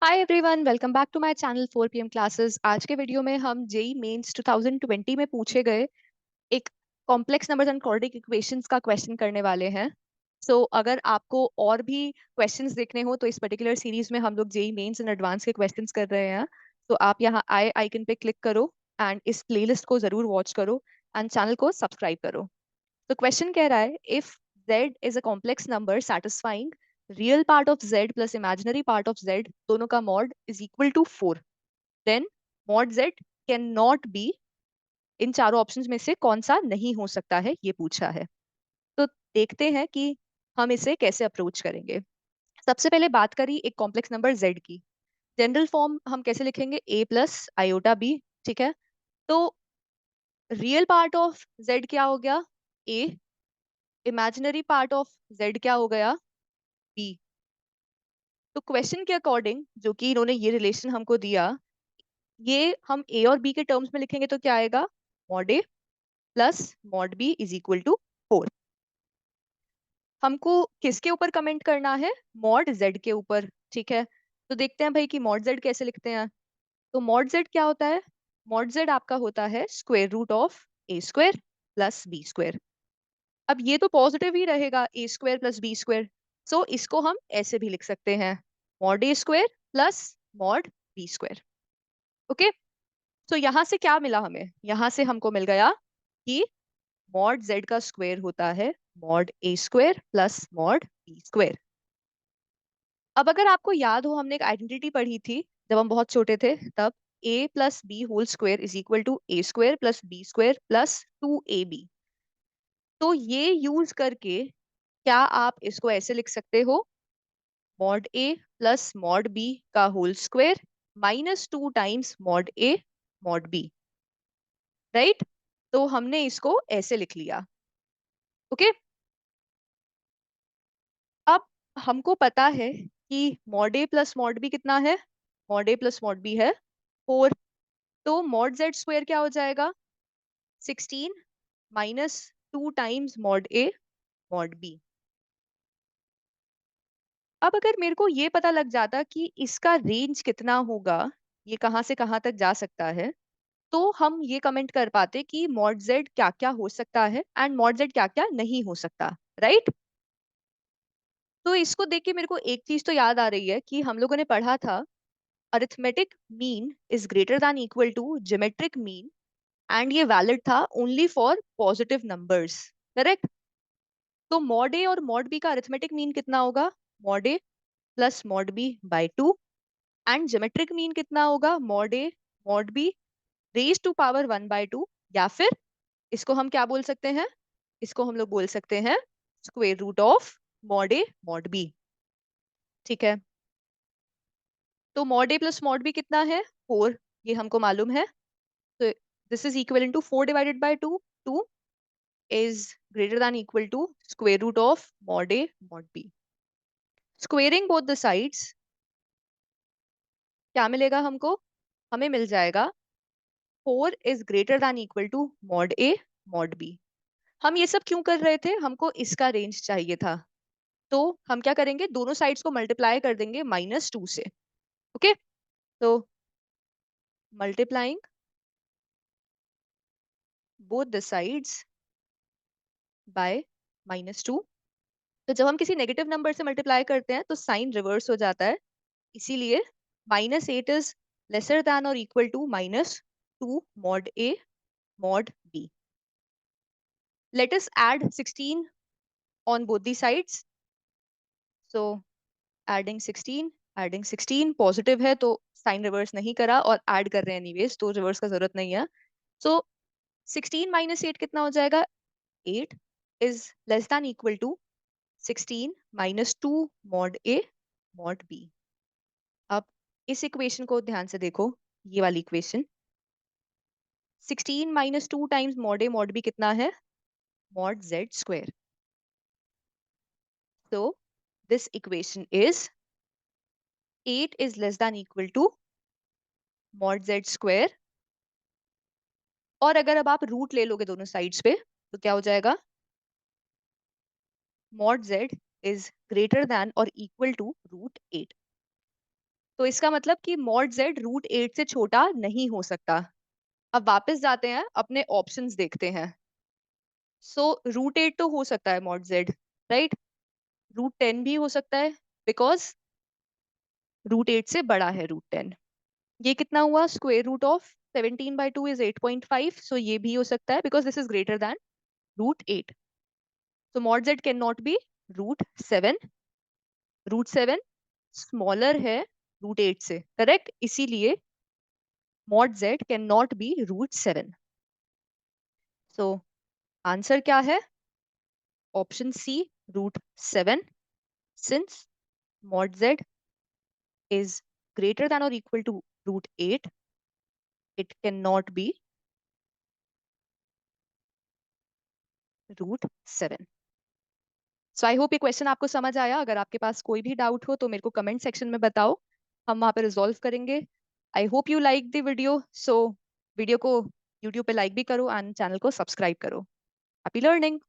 Hi everyone, welcome back to my channel 4 PM classes. आज के video में हम जेई मेंस 2020 में पूछे गए एक complex numbers and quadratic equations का क्वेश्चन करने वाले हैं। अगर आपको और भी क्वेश्चंस देखने हो तो इस पर्टिकुलर सीरीज में हम लोग जेई मेंस एंड एडवांस के क्वेश्चंस कर रहे हैं। तो आप यहाँ आई आइकन पे क्लिक करो एंड इस प्लेलिस्ट को जरूर वॉच करो एंड चैनल को सब्सक्राइब करो। तो क्वेश्चन कह रहा है, if z is a complex number satisfying real part of z plus imaginary part of z दोनों का mod is equal to 4, then mod z can not be, इन चारों ऑप्शंस में से कौन सा नहीं हो सकता है, ये पूछा है। तो देखते हैं कि हम इसे कैसे अप्रोच करेंगे। सबसे पहले बात करी एक कॉम्प्लेक्स नंबर z की। जनरल फॉर्म हम कैसे लिखेंगे, a प्लस आयोटा b। ठीक है, तो रियल पार्ट ऑफ z क्या हो गया, a। Imaginary part of z क्या हो गया, b। तो क्वेश्चन के अकॉर्डिंग जो कि इन्होंने ये रिलेशन हमको दिया, ये हम a और b के टर्म्स में लिखेंगे तो क्या आएगा, mod a plus mod b is equal to 4। हमको किसके ऊपर कमेंट करना है, मॉड z के ऊपर। ठीक है, तो देखते हैं भाई कि मॉड z कैसे लिखते हैं। तो मॉड z क्या होता है, मॉड z आपका होता है square root of a square plus b square. अब ये तो पॉजिटिव ही रहेगा, A square plus B square. So इसको हम ऐसे भी लिख सकते हैं, mod A square plus mod B square. Okay, तो यहां से क्या मिला हमें, यहां से हमको मिल गया कि मॉड जेड का स्क्वायर होता है mod A square plus mod B square. अब अगर आपको याद हो, हमने एक आइडेंटिटी पढ़ी थी जब हम बहुत छोटे थे तब, A plus B whole square is equal to A square plus B square plus 2ab। तो ये यूज करके क्या आप इसको ऐसे लिख सकते हो, mod A plus mod B का whole square minus 2 times mod A mod B. Right, तो हमने इसको ऐसे लिख लिया। ओके, अब हमको पता है कि mod A plus mod B कितना है, mod A plus mod B है 4। तो मॉड जेड स्क्वायर क्या हो जाएगा, 16 minus 2 times mod A mod B. अब अगर मेरे को ये पता लग जाता कि इसका रेंज कितना होगा, ये कहाँ से कहाँ तक जा सकता है, तो हम ये कमेंट कर पाते कि मॉड जेड क्या क्या हो सकता है एंड मॉड जेड क्या क्या नहीं हो सकता। राइट, तो इसको देख के मेरे को एक चीज तो याद आ रही है कि हम लोगों ने पढ़ा था, arithmetic mean is greater than equal to geometric mean, and ये वैलिड था only for positive numbers. Correct, तो मॉड ए और मॉड बी का अरिथमेटिक मीन कितना होगा, mod A plus mod B by 2, and geometric mean कितना होगा, mod A mod B raise to power 1/2, या फिर इसको हम क्या बोल सकते हैं, इसको हम लोग बोल सकते हैं square root of mod A mod B. ठीक है, तो mod A plus mod B कितना है, 4, ये हमको मालूम है। तो this is equal to 4 divided by 2, 2 is greater than equal to square root of mod A mod B. Squaring both the sides क्या मिलेगा हमको, हमें मिल जाएगा 4 is greater than equal to mod A mod B. हम ये सब क्यों कर रहे थे, हमको इसका रेंज चाहिए था। तो हम क्या करेंगे, दोनों साइड्स को मल्टीप्लाई कर देंगे -2 से। ओके, तो multiplying both the sides by -2। तो जब हम किसी नेगेटिव नंबर से मल्टीप्लाई करते हैं तो साइन रिवर्स हो जाता है, इसीलिए -8 इज लेसर देन और equal to -2 mod A mod B. Let us add 16 on both the sides. So adding 16 positive है तो साइन रिवर्स नहीं करा और ऐड कर रहे हैं एनीवेज, तो रिवर्स का जरूरत नहीं है। सो 16 माइनस 8 कितना हो जाएगा, 8 is less than equal to 16 minus 2 mod A mod B. अब इस इक्वेशन को ध्यान से देखो, ये वाली equation, 16 minus 2 times mod A mod B कितना है, mod Z square. So this equation is 8 is less than equal to mod Z square. और अगर अब आप रूट ले लोगे दोनों साइड्स पे तो क्या हो जाएगा, mod Z is greater then और इक्वल टू √8। तो इसका मतलब कि मॉड जेड रूट 8 से छोटा नहीं हो सकता। अब वापस जाते हैं, अपने ऑप्शंस देखते हैं। सो रूट 8 तो हो सकता है मॉड जेड, राइट। रूट 10 भी हो सकता है, बिकॉज रूट 8 से बड़ा है रूट 10। ये कितना हुआ, square root of 17/2 is 8.5, so ये भी हो सकता है because this is greater than root 8। So mod Z can not be root 7। Root 7 smaller है रूट 8 से, करेक्ट, इसीलिए mod Z can not be root 7। So answer क्या है, option C, root 7, since mod z is greater than or equal to root 8, it cannot be root 7. So I hope ये question आपको समझ आया। अगर आपके पास कोई भी डाउट हो तो मेरे को कमेंट सेक्शन में बताओ, हम वहाँ पे रिजॉल्व करेंगे। I hope you like the video, so video को यूट्यूब पे लाइक भी करो एंड चैनल को सब्सक्राइब करो। Happy learning.